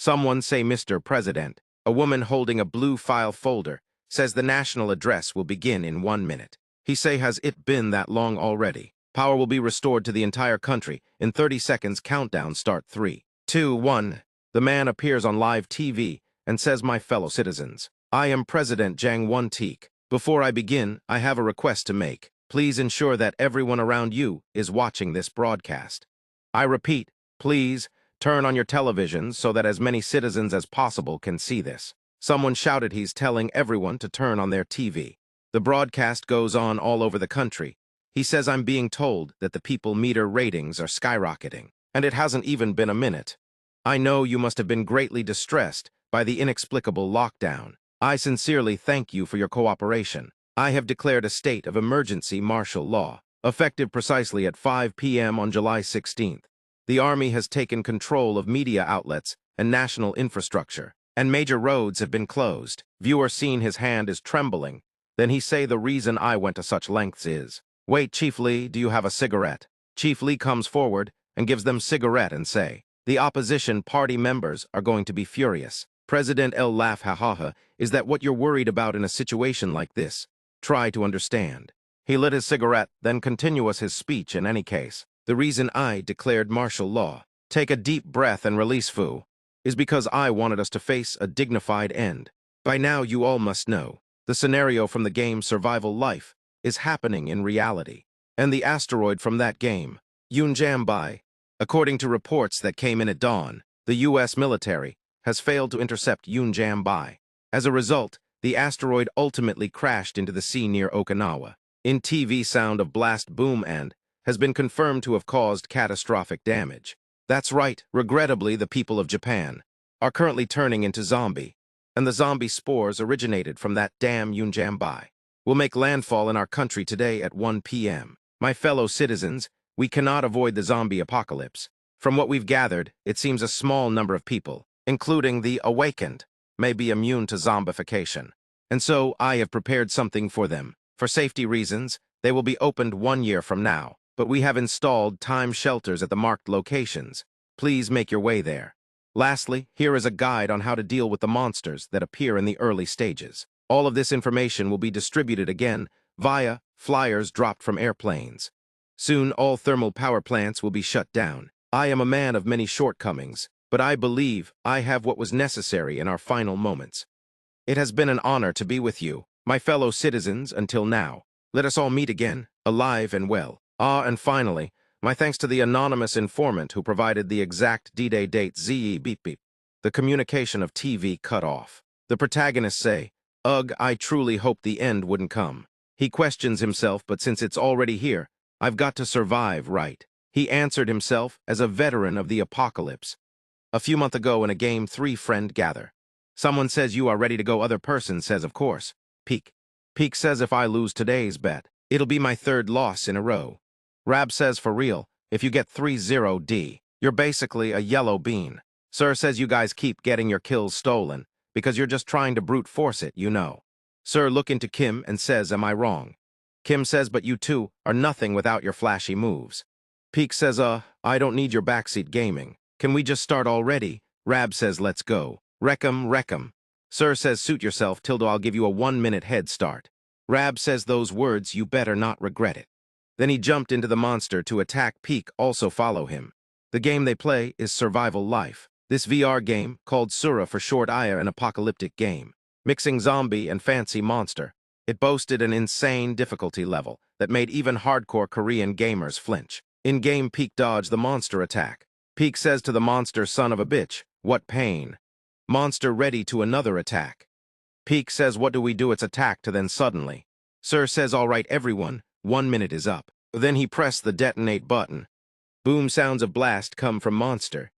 Someone say Mr. President. A woman holding a blue file folder says the national address will begin in 1 minute. He say has it been that long already? Power will be restored to the entire country. In 30 seconds, countdown start 3, 2, 1. The man appears on live TV and says, my fellow citizens, I am President Jang Won-teek. Before I begin, I have a request to make. Please ensure that everyone around you is watching this broadcast. I repeat, please turn on your televisions so that as many citizens as possible can see this. Someone shouted he's telling everyone to turn on their TV. The broadcast goes on all over the country. He says I'm being told that the people meter ratings are skyrocketing, and it hasn't even been a minute. I know you must have been greatly distressed by the inexplicable lockdown. I sincerely thank you for your cooperation. I have declared a state of emergency martial law, effective precisely at 5 p.m. on July 16th. The Army has taken control of media outlets and national infrastructure, and major roads have been closed. Viewer seen his hand is trembling. Then he say the reason I went to such lengths is, wait, Chief Lee, do you have a cigarette? Chief Lee comes forward and gives them cigarette and say, the opposition party members are going to be furious. President L laugh ha ha ha, is that what you're worried about in a situation like this? Try to understand. He lit his cigarette, then continuous his speech in any case. The reason I declared martial law, take a deep breath and release Fu, is because I wanted us to face a dignified end. By now you all must know, the scenario from the game Survival Life is happening in reality. And the asteroid from that game, Yunjambai, according to reports that came in at dawn, the U.S. military has failed to intercept Yunjambai. As a result, the asteroid ultimately crashed into the sea near Okinawa. In TV sound of blast boom and has been confirmed to have caused catastrophic damage. That's right, regrettably the people of Japan are currently turning into zombie, and the zombie spores originated from that damn Yunjambai. Will make landfall in our country today at 1 p.m. My fellow citizens, we cannot avoid the zombie apocalypse. From what we've gathered, it seems a small number of people, including the awakened, may be immune to zombification. And so I have prepared something for them. For safety reasons, they will be opened 1 year from now, but we have installed time shelters at the marked locations. Please make your way there. Lastly, here is a guide on how to deal with the monsters that appear in the early stages. All of this information will be distributed again via flyers dropped from airplanes. Soon, all thermal power plants will be shut down. I am a man of many shortcomings, but I believe I have what was necessary in our final moments. It has been an honor to be with you, my fellow citizens, until now. Let us all meet again, alive and well. And finally, my thanks to the anonymous informant who provided the exact D-Day date ZE beep beep. The communication of TV cut off. The protagonists say, ugh, I truly hoped the end wouldn't come. He questions himself, but since it's already here, I've got to survive, right? He answered himself as a veteran of the apocalypse. A few months ago in a game 3 friend gather. Someone says you are ready to go, other person says of course. Peek. Peek says if I lose today's bet, it'll be my 3rd loss in a row. Rab says for real, if you get 3-0D, you're basically a yellow bean. Sir says you guys keep getting your kills stolen, because you're just trying to brute force it, you know. Sir look into Kim and says, am I wrong? Kim says, but you two are nothing without your flashy moves. Peek says, I don't need your backseat gaming. Can we just start already? Rab says, let's go. Wreck 'em. Sir says, suit yourself, Tildo, I'll give you a 1-minute head start. Rab says those words, you better not regret it. Then he jumped into the monster to attack. Peek also follow him. The game they play is Survival Life. This VR game, called Sura for short, an apocalyptic game, mixing zombie and fancy monster. It boasted an insane difficulty level that made even hardcore Korean gamers flinch. In-game, Peek dodged the monster attack. Peek says to the monster, son of a bitch, what pain. Monster ready to another attack. Peek says, what do we do? It's attack to then suddenly. Sir says, all right, everyone, 1 minute is up. Then he pressed the detonate button. Boom sounds of blast come from monster.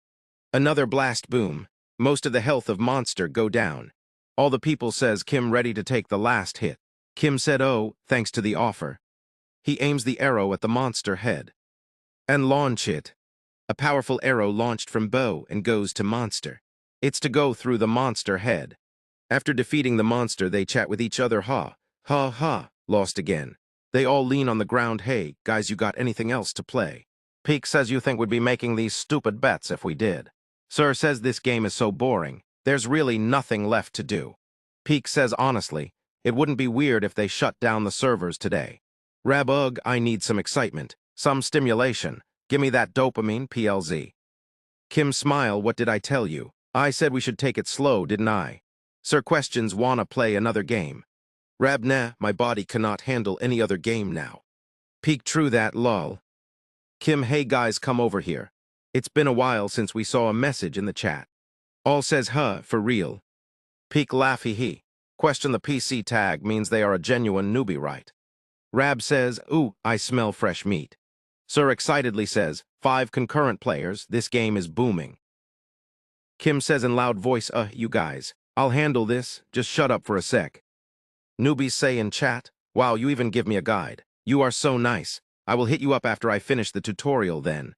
Another blast boom. Most of the health of monster go down. All the people says Kim ready to take the last hit. Kim said, oh, thanks to the offer. He aims the arrow at the monster head. And launch it. A powerful arrow launched from bow and goes to monster. It's to go through the monster head. After defeating the monster, they chat with each other. Ha, ha, ha, lost again. They all lean on the ground. Hey, guys, you got anything else to play? Peek says you think we'd be making these stupid bets if we did. Sir says this game is so boring, there's really nothing left to do. Peak says honestly, it wouldn't be weird if they shut down the servers today. Rab ugh, I need some excitement, some stimulation. Give me that dopamine, PLZ. Kim smile, what did I tell you? I said we should take it slow, didn't I? Sir questions wanna play another game. Rab nah, my body cannot handle any other game now. Peak true that, lol. Kim hey guys come over here. It's been a while since we saw a message in the chat. All says huh, for real. Peak laugh hee hee. Question the PC tag means they are a genuine newbie, right? Rab says, ooh, I smell fresh meat. Sir excitedly says, 5 concurrent players, this game is booming. Kim says in loud voice, you guys, I'll handle this, just shut up for a sec. Newbies say in chat, wow, you even give me a guide. You are so nice. I will hit you up after I finish the tutorial then.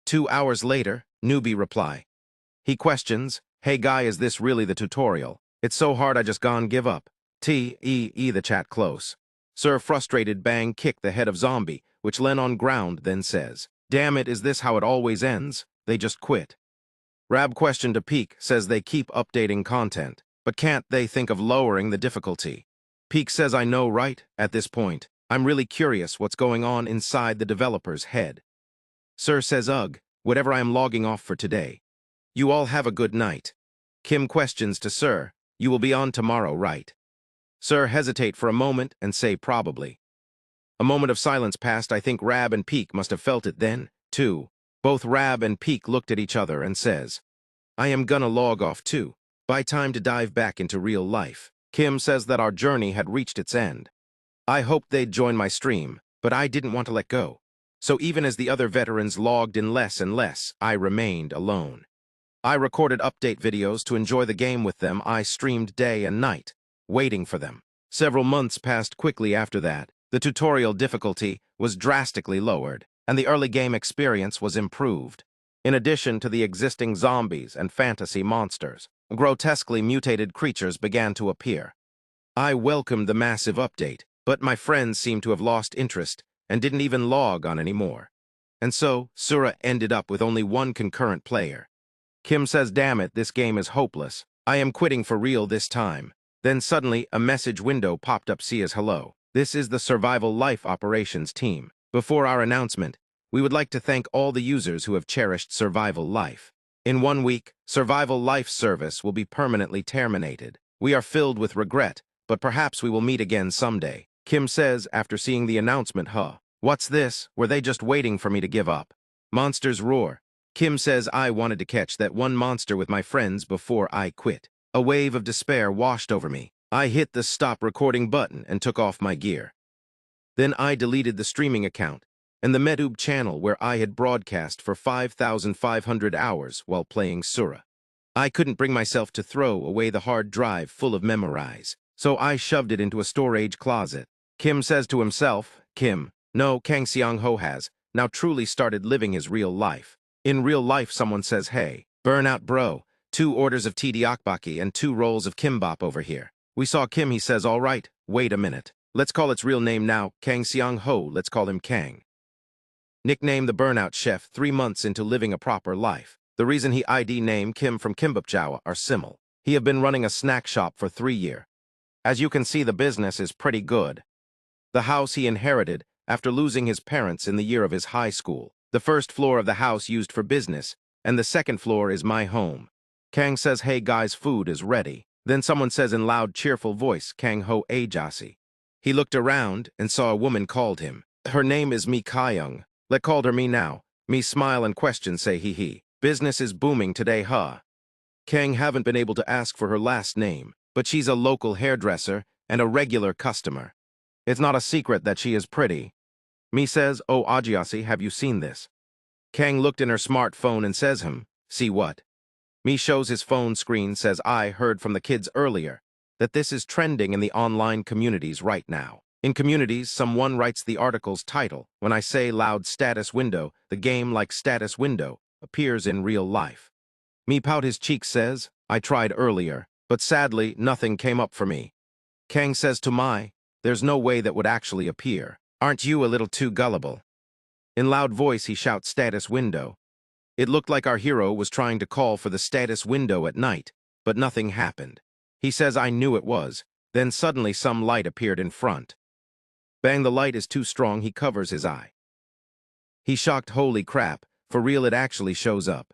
2 hours later, newbie reply. He questions, hey guy, is this really the tutorial? It's so hard I just gone give up. The chat close. Sir frustrated bang kick the head of zombie, which len on ground then says, damn it, is this how it always ends? They just quit. Rab question to Peak says they keep updating content, but can't they think of lowering the difficulty? Peak says I know right, at this point. I'm really curious what's going on inside the developer's head. Sir says ugh, whatever I am logging off for today. You all have a good night. Kim questions to Sir, you will be on tomorrow, right? Sir hesitate for a moment and say probably. A moment of silence passed. I think Rab and Peak must have felt it then, too. Both Rab and Peak looked at each other and says, I am gonna log off too. By time to dive back into real life. Kim says that our journey had reached its end. I hoped they'd join my stream, but I didn't want to let go. So even as the other veterans logged in less and less, I remained alone. I recorded update videos to enjoy the game with them. I streamed day and night, waiting for them. Several months passed quickly after that. The tutorial difficulty was drastically lowered, and the early game experience was improved. In addition to the existing zombies and fantasy monsters, grotesquely mutated creatures began to appear. I welcomed the massive update, but my friends seemed to have lost interest and didn't even log on anymore. And so, Sura ended up with only 1 concurrent player. Kim says, damn it, this game is hopeless. I am quitting for real this time. Then suddenly, a message window popped up. See as hello. This is the Survival Life Operations team. Before our announcement, we would like to thank all the users who have cherished Survival Life. In 1 week, Survival Life service will be permanently terminated. We are filled with regret, but perhaps we will meet again someday. Kim says after seeing the announcement, huh? What's this? Were they just waiting for me to give up? Monsters roar. Kim says I wanted to catch that one monster with my friends before I quit. A wave of despair washed over me. I hit the stop recording button and took off my gear. Then I deleted the streaming account and the MedTube channel where I had broadcast for 5,500 hours while playing Sura. I couldn't bring myself to throw away the hard drive full of memories, so I shoved it into a storage closet. Kim says to himself, Kim, no, Kang Seong-ho has now truly started living his real life. In real life, someone says, hey, burnout bro, 2 orders of tteokbokki and 2 rolls of kimbap over here. We saw Kim, he says, all right, wait a minute. Let's call its real name now, Kang Seong-ho, let's call him Kang. Nickname the Burnout Chef, 3 months into living a proper life. The reason he ID name Kim from Kimbapjawa are simple. He have been running a snack shop for 3 years. As you can see, the business is pretty good. The house he inherited after losing his parents in the year of his high school. The first floor of the house used for business, and the second floor is my home. Kang says, hey guys, food is ready. Then someone says in loud, cheerful voice, Kang ho ajasi. He looked around and saw a woman called him. Her name is Mi Kyung. Let called her me now. Me smile and question say hee hee. Business is booming today, huh? Kang haven't been able to ask for her last name, but she's a local hairdresser and a regular customer. It's not a secret that she is pretty. Me says, oh Ajiasi, have you seen this? Kang looked in her smartphone and says see what? Me shows his phone screen, says I heard from the kids earlier that this is trending in the online communities right now. In communities, someone writes the article's title. When I say loud status window, the game like status window appears in real life. Me pout his cheek says, I tried earlier, but sadly nothing came up for me. Kang says to there's no way that would actually appear. Aren't you a little too gullible? In loud voice he shouts status window. It looked like our hero was trying to call for the status window at night, but nothing happened. He says I knew it was. Then suddenly some light appeared in front. Bang, the light is too strong, he covers his eye. He shocked, holy crap, for real it actually shows up.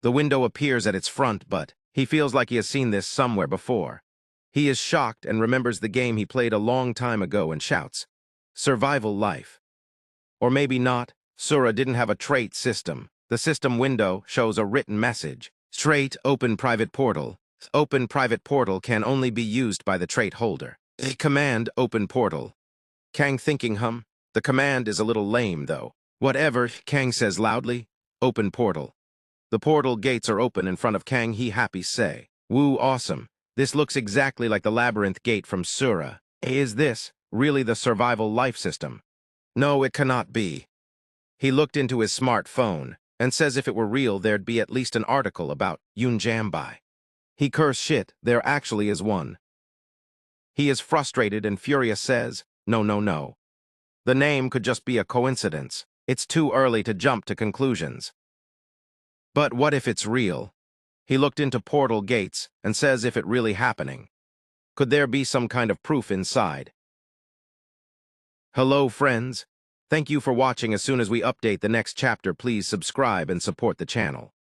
The window appears at its front, but he feels like he has seen this somewhere before. He is shocked and remembers the game he played a long time ago and shouts, "Survival life." Or maybe not. Sura didn't have a trait system. The system window shows a written message. Trait open private portal. Open private portal can only be used by the trait holder. Command open portal. Kang thinking, the command is a little lame though. Whatever, Kang says loudly. Open portal. The portal gates are open in front of Kang. He happy say, "Woo, awesome. This looks exactly like the labyrinth gate from Sura. Is this really the survival life system? No, it cannot be." He looked into his smartphone and says if it were real, there'd be at least an article about Yunjambai. He cursed shit, there actually is one. He is frustrated and furious says, no, no, no. The name could just be a coincidence. It's too early to jump to conclusions. But what if it's real? He looked into portal gates and says if it really happening. Could there be some kind of proof inside? Hello, friends. Thank you for watching. As soon as we update the next chapter, please subscribe and support the channel.